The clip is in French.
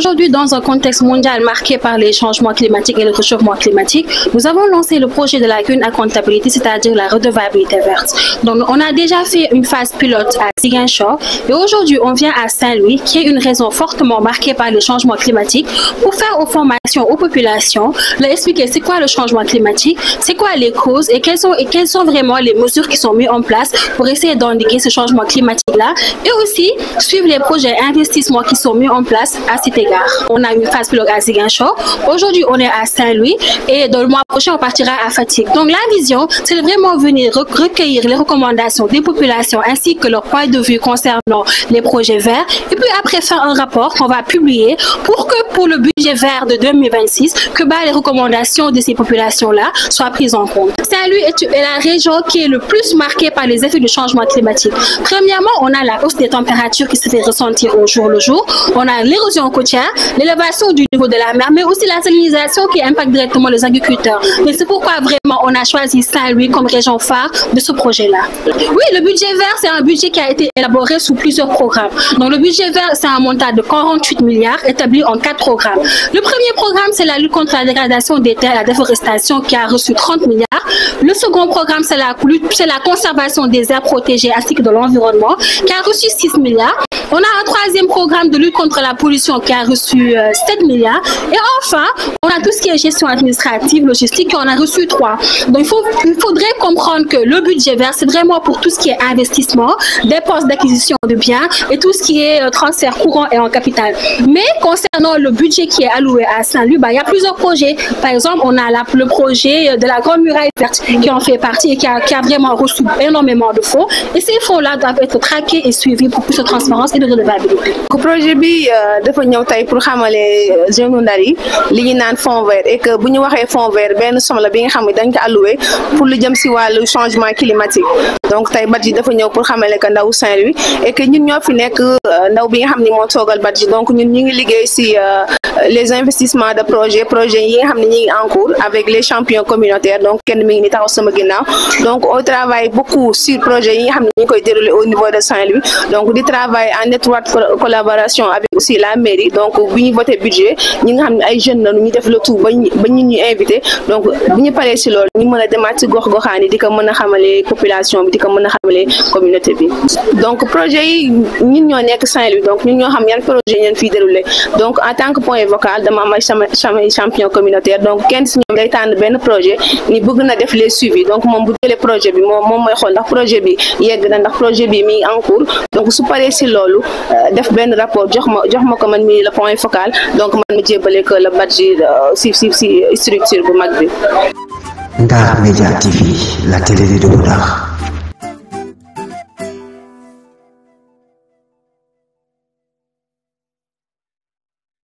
Aujourd'hui, dans un contexte mondial marqué par les changements climatiques et le réchauffement climatique, nous avons lancé le projet de la Green Accountability, c'est-à-dire la redevabilité verte. Donc, on a déjà fait une phase pilote à Ziguinchor et aujourd'hui, on vient à Saint-Louis, qui est une région fortement marquée par les changements climatiques, pour faire aux formations aux populations, leur expliquer c'est quoi le changement climatique, c'est quoi les causes et quelles sont vraiment les mesures qui sont mises en place pour essayer d'endiguer ce changement climatique-là et aussi suivre les projets d'investissement qui sont mis en place à cet égard. On a une phase pilote à Ziguinchor. Aujourd'hui, on est à Saint-Louis et dans le mois prochain, on partira à Fatick. Donc, la vision, c'est de vraiment venir recueillir les recommandations des populations ainsi que leur point de vue concernant les projets verts et puis après faire un rapport qu'on va publier pour que pour le budget vert de 2026, que les recommandations de ces populations-là soient prises en compte. Saint-Louis est la région qui est le plus marquée par les effets du changement climatique. Premièrement, on a la hausse des températures qui se fait ressentir au jour le jour. On a l'érosion côtière, l'élévation du niveau de la mer, mais aussi la salinisation qui impacte directement les agriculteurs. Et c'est pourquoi vraiment on a choisi Saint-Louis comme région phare de ce projet-là. Oui, le budget vert, c'est un budget qui a été élaboré sous plusieurs programmes. Donc le budget vert, c'est un montant de 48 milliards établi en 4 programmes. Le premier programme, c'est la lutte contre la dégradation des terres et la déforestation qui a reçu 30 milliards. Le second programme, c'est la conservation des aires protégées ainsi que de l'environnement qui a reçu 6 milliards. On a un troisième programme de lutte contre la pollution qui a reçu 7 milliards. Et enfin, on a tout ce qui est gestion administrative, logistique, qui en a reçu 3. Donc, il faudrait comprendre que le budget vert, c'est vraiment pour tout ce qui est investissement, dépenses d'acquisition de biens et tout ce qui est transfert courant et en capital. Mais concernant le budget qui est alloué à Saint-Louis, il y a plusieurs projets. Par exemple, on a le projet de la Grande Muraille Verte qui en fait partie et qui a vraiment reçu énormément de fonds. Et ces fonds-là doivent être traqués et suivis pour plus de transparence et de redevabilité. Le projet bi dafa ñëw tay pour xamalé jeune ndar yi li ñu naan fonds vert et que bu ñu waxee fonds vert benn somme la bi nga xam ne dañ ko alloué pour lu jëm si wàllu changement climatique. Donc tay Badji dafa ñëw pour xamalé que ndaw Saint-Louis et que ñun ñoo fi nekk ndaw bi nga xam ne moo toogal Badji donc ñun ñu ngi liggéey si les investissements de projet yi nga xam ne ñi ngi en cours avec les champions communautaires donc kenn mi ngi ni taxaw sama ginnaaw donc on travaille beaucoup sur projet yi nga xam ne ñi koy dérouler au niveau de Saint-Louis donc di travailler en étroite collaboration avec aussi la mairie donc bu ñu voté budget ñi nga xam ne ay jeunes lañu ñu def le tout ba ñun ñu invité donc bu ñu paree si loolu ñu mën a demaat si gox-goxaan yi di ko mën a xamale population bi di ko mën a xamale communauté bi donc projet yi ñun ñoo nekk Saint-Louis donc ñun ñoo xam yan projet ñeen fii déroulé donc en tant que point vocal dama am ay champion communautaire donc kenn si ñoom day tànn benn projet ni bëgg na def les suivis donc moom bu jëlee projet bi moom mooy xool ndax projet bi yegg na ndax projet bi mi en cours donc su paree si loolu def benn rapport jox ma ko man mi le point focal donc man ma jébbale que le Badji si structure bu mag bi. Ndar Media TV, la télé de Ndar.